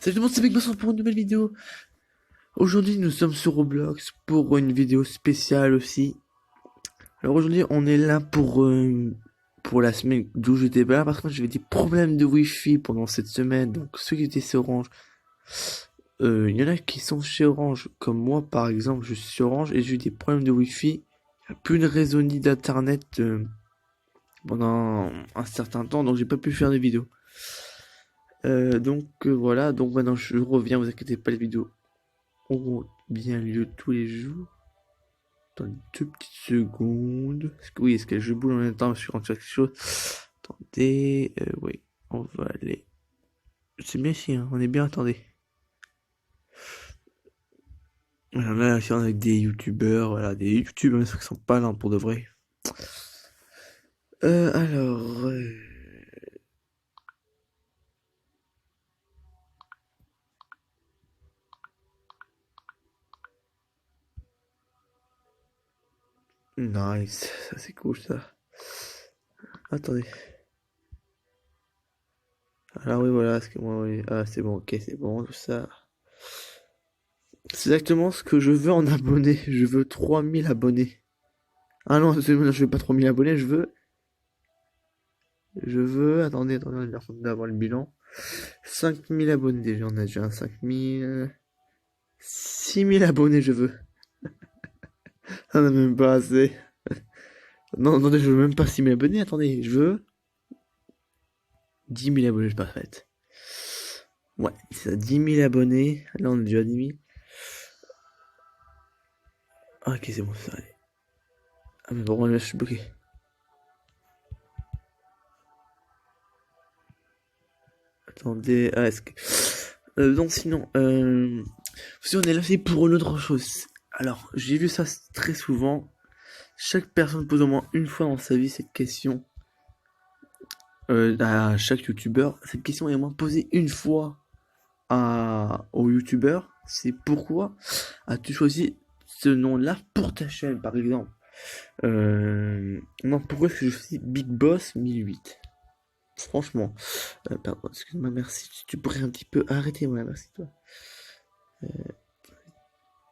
Salut tout le monde, c'est Big pour une nouvelle vidéo. Aujourd'hui, nous sommes sur Roblox pour une vidéo spéciale aussi. Alors aujourd'hui, on est là pour la semaine d'où j'étais pas là parce que j'avais des problèmes de Wi-Fi pendant cette semaine. Donc ceux qui étaient chez Orange, il y en a qui sont chez Orange, comme moi par exemple, je suis sur Orange et j'ai eu des problèmes de Wi-Fi. Il n'y a plus de réseau ni d'internet pendant un certain temps, donc j'ai pas pu faire de vidéos. Voilà, donc maintenant je reviens, vous inquiétez pas, les vidéos auront bien lieu tous les jours. Dans 2 petites secondes. Parce que oui, est-ce que je bouge en même temps, je suis rentré sur quelque chose. Attendez, oui, on va aller. C'est bien ici, hein, on est bien, attendez. Voilà, là, ici, on est avec des youtubeurs, voilà, des youtubeurs qui sont pas là pour de vrai. Alors. Nice, ça c'est cool ça. Attendez. Alors oui, voilà, ce que moi, oui. Ah, c'est bon, ok, c'est bon, tout ça. C'est exactement ce que je veux en abonnés. Je veux 3000 abonnés. Ah non, je veux pas 3000 abonnés, attendez, d'avoir le bilan. 5000 abonnés déjà, on a déjà 5000, 6000 abonnés je veux. On a même pas assez. Non, attendez, je veux même pas 6000 abonnés, attendez, je veux 10 000 abonnés, je pas fait. Ouais, c'est ça, 10 000 abonnés. Là, on est déjà à 10 000. Ah, ok, c'est bon, ça allez. Ah, mais bon, là, je suis bloqué. Attendez, ah, est-ce que... donc sinon, si on est là, c'est pour une autre chose. Alors, j'ai vu ça très souvent. Chaque personne pose au moins une fois dans sa vie cette question à chaque youtubeur. Cette question est au moins posée une fois au youtubeur. C'est pourquoi as-tu choisi ce nom-là pour ta chaîne, par exemple. Non, pourquoi est-ce que je choisis Big Boss 1008? Franchement, pardon, excuse-moi, merci. Tu pourrais un petit peu arrêter, moi, merci toi.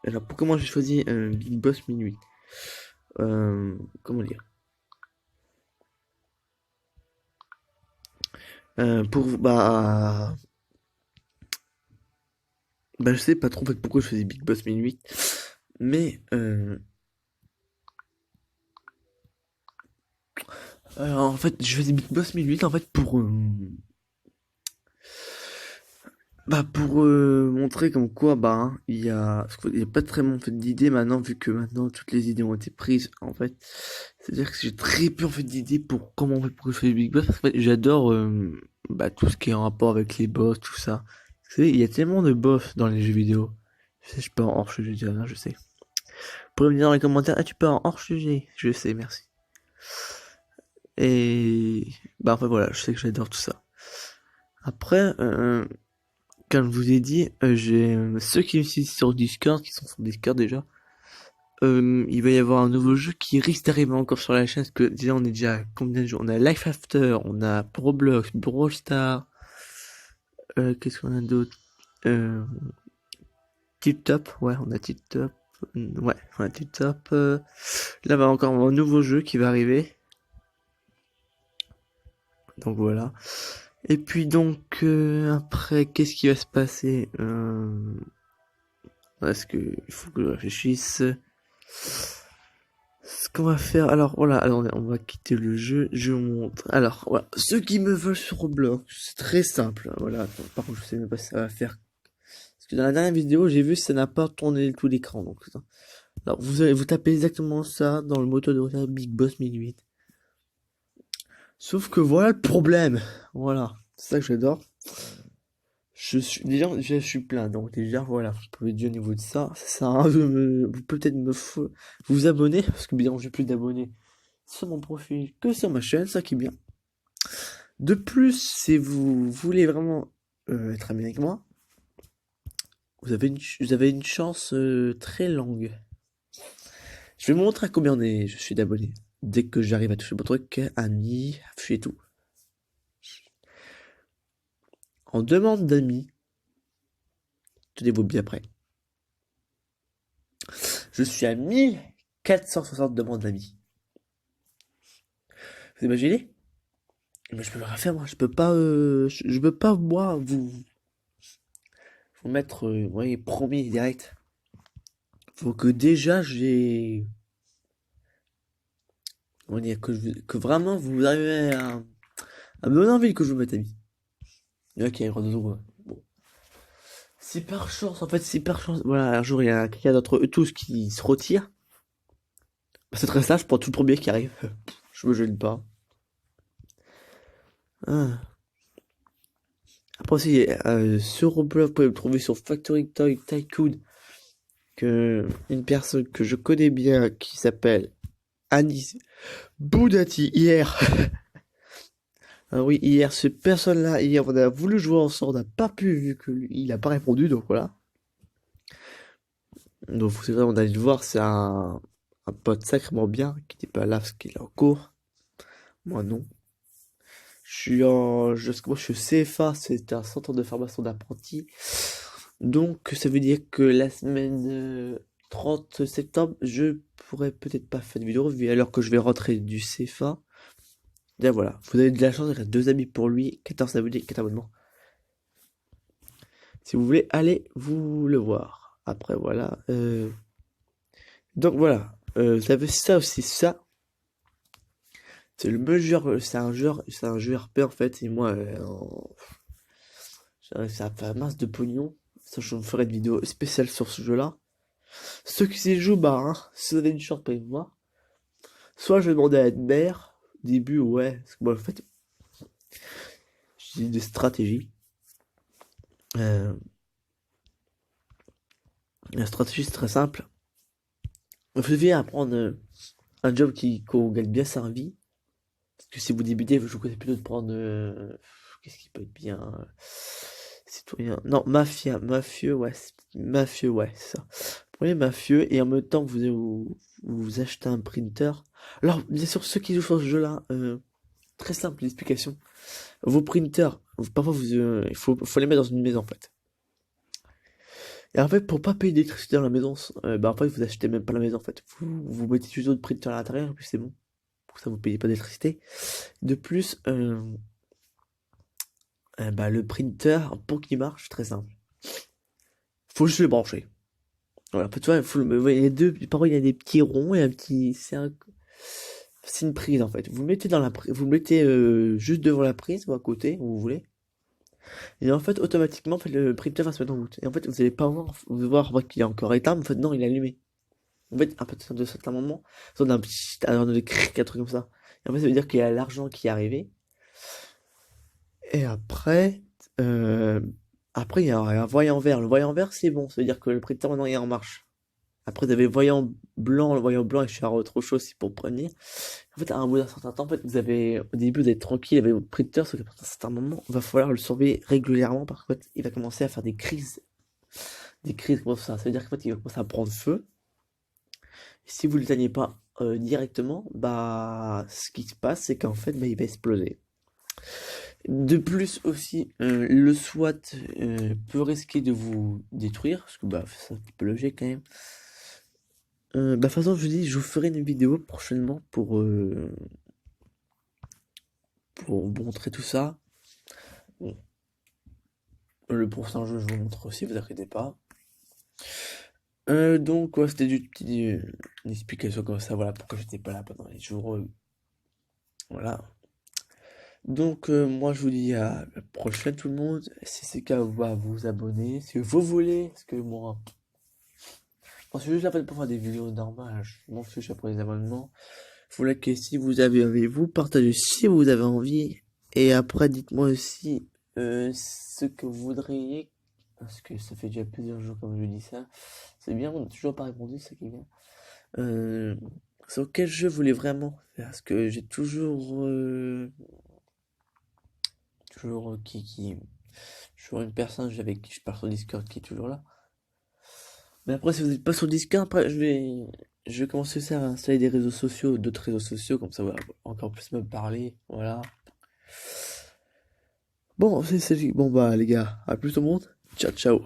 Alors, pourquoi moi j'ai choisi Big Boss 1008? Comment dire? Bah, je sais pas trop en fait pourquoi je faisais Big Boss 1008, mais en fait, je faisais Big Boss 1008 en fait pour montrer comme quoi il y a pas très en fait d'idées maintenant vu que maintenant toutes les idées ont été prises en fait. C'est-à-dire que j'ai très peu en fait d'idées pour comment en fait pourquoi je fais Big Boss parce qu'en fait j'adore tout ce qui est en rapport avec les boss, tout ça. Vous savez, il y a tellement de boss dans les jeux vidéo. Je sais, je peux en hors sujet, hein, je sais. Vous pouvez me dire dans les commentaires, ah tu peux en hors sujet, je sais, merci. Et bah enfin voilà, je sais que j'adore tout ça. Après, comme je vous ai dit, j'ai ceux qui utilisent sur Discord, qui sont sur Discord déjà. Il va y avoir un nouveau jeu qui risque d'arriver encore sur la chaîne parce que déjà on est déjà à combien de jours? On a Life After, on a Roblox, Brawl Stars, qu'est-ce qu'on a d'autre? Tip Top, ouais, on a Tip Top, ouais, on a Tip Top. Là va encore un nouveau jeu qui va arriver. Donc voilà. Et puis donc après, qu'est-ce qui va se passer? Est-ce que il faut que je réfléchisse. Ce qu'on va faire, alors voilà, alors on va quitter le jeu, je vous montre. Alors voilà, ceux qui me veulent sur Roblox, c'est très simple. Voilà, par contre je sais même pas si ça va faire. Parce que dans la dernière vidéo, j'ai vu que ça n'a pas tourné tout l'écran. Donc, alors vous tapez exactement ça dans le moteur de recherche Big Boss 1008. Sauf que voilà le problème. Voilà, c'est ça que j'adore. Je suis plein, donc déjà, voilà, vous pouvez dire au niveau de ça, ça sert à rien vous pouvez peut-être vous abonner, parce que bien, j'ai plus d'abonnés sur mon profil que sur ma chaîne, ça qui est bien. De plus, si vous voulez vraiment être ami avec moi, vous avez une chance très longue. Je vais vous montrer à combien je suis d'abonnés. Dès que j'arrive à toucher mon truc, amis, afficher tout. En demande d'amis, tenez-vous bien prêts. Je suis à 1460 demandes d'amis. Vous imaginez? Mais je peux rien faire, moi. Je peux pas, moi, vous mettre, ouais, premier direct. Faut que déjà on va dire que vraiment vous arrivez à me donner envie que je vous mette amis. Ok, bon. Si par chance, en fait, si par chance, voilà, un jour il y a quelqu'un d'entre eux tous qui se retire, bah, c'est très simple, je prends tout le premier qui arrive. Je me gêne pas. Ah. Après aussi, sur Roblox, vous pouvez me trouver sur Factory Toy Tycoon, une personne que je connais bien qui s'appelle Anis Boudati hier. Ah oui, hier, cette personne-là, hier, on a voulu jouer ensemble, on n'a pas pu, vu que lui, il a pas répondu, donc voilà. Donc, c'est vrai, on a dû voir, c'est un pote sacrément bien, qui n'était pas là parce qu'il est en cours. Moi, non. Moi, je suis au CFA, c'est un centre de formation d'apprentis. Donc, ça veut dire que la semaine 30 septembre, je pourrais peut-être pas faire de vidéo, vu alors que je vais rentrer du CFA. Bien voilà, vous avez de la chance, il reste 2 amis pour lui, 14 abonnés, 4 abonnements. Si vous voulez, allez vous le voir. Après, voilà. Donc voilà, vous avez ça aussi, ça. C'est le meilleur, c'est un jeu RP en fait, et moi, ça fait un masse de pognon. Ça, je vous ferai une vidéo spéciale sur ce jeu-là. Ceux qui s'y jouent, bah, hein, si vous avez une chance, pour moi. Soit je vais demander à être maire, au début, ouais, parce que moi, en fait, j'ai des stratégies. La stratégie, c'est très simple. Il faut bien apprendre un job qu'on gagne bien sa vie. Parce que si vous débutez, je vous conseille plutôt de prendre... qu'est-ce qui peut être bien citoyen. Non, mafieux, ouais. Mafieux, ouais, c'est ça. Prenez mafieux et en même temps, vous achetez un printer. Alors, bien sûr, ceux qui jouent sur ce jeu-là, très simple l'explication. Vos printers, parfois, il faut les mettre dans une maison, en fait. Et en fait, pour pas payer d'électricité dans la maison, bah en fait, vous achetez même pas la maison, en fait. Vous mettez juste votre printer à l'intérieur, et puis c'est bon. Pour ça, vous payez pas d'électricité. De plus, bah, le printer, pour qu'il marche, très simple. Faut juste le brancher. Voilà, tu vois, il y a parfois il y a des petits ronds et un petit, c'est une prise en fait. Vous le mettez vous le mettez juste devant la prise ou à côté, où vous voulez. Et en fait, automatiquement, en fait, le printer va se mettre en route. Et en fait, vous allez pas voir, vous allez voir qu'il est encore éteint, mais en fait, non, il est allumé. En fait, un peu de certain moment, ça donne un cric, un truc comme ça. Et en fait, ça veut dire qu'il y a l'argent qui est arrivé. Et après, il y a un voyant vert. Le voyant vert, c'est bon. Ça veut dire que le printer, maintenant, il est en marche. Après, vous avez le voyant blanc, et je suis à autre chose, c'est pour prévenir. En fait, à un bout d'un certain temps, en fait, au début, vous êtes tranquille avec votre printer, sauf qu'à un certain moment, il va falloir le surveiller régulièrement, parce qu'en fait, il va commencer à faire des crises. Des crises comme ça. Ça veut dire qu'en fait, il va commencer à prendre feu. Et si vous ne l'éteignez pas directement, bah, ce qui se passe, c'est qu'en fait, bah, il va exploser. De plus aussi, le SWAT peut risquer de vous détruire, parce que bah, c'est un petit peu logique quand même. Bah, de toute façon, je vous dis, je vous ferai une vidéo prochainement pour vous montrer tout ça. Bon. Le prochain jeu, je vous montre aussi, vous inquiétez pas. Donc, ouais, c'était une explication comme ça, voilà, pourquoi j'étais pas là pendant les jours. Voilà. Donc, moi, je vous dis à la prochaine, tout le monde. Si c'est le cas, vous abonner, si vous voulez, parce que moi, je suis juste là pour faire des vidéos normales, je m'en fiche après les abonnements. Faut liker si vous avez envie, vous partagez si vous avez envie, et après, dites-moi aussi ce que vous voudriez, parce que ça fait déjà plusieurs jours comme je dis ça. C'est bien, on n'a toujours pas répondu, c'est qui est bien. Sur quel jeu vous voulez vraiment? Parce que j'ai toujours toujours une personne avec qui je parle sur Discord qui est toujours là. Mais après, si vous n'êtes pas sur Discord, après, je vais commencer aussi à installer des réseaux sociaux, d'autres réseaux sociaux, comme ça, voilà, encore plus me parler, voilà. Bon, bon, bah, les gars, à plus tout le monde. Ciao, ciao.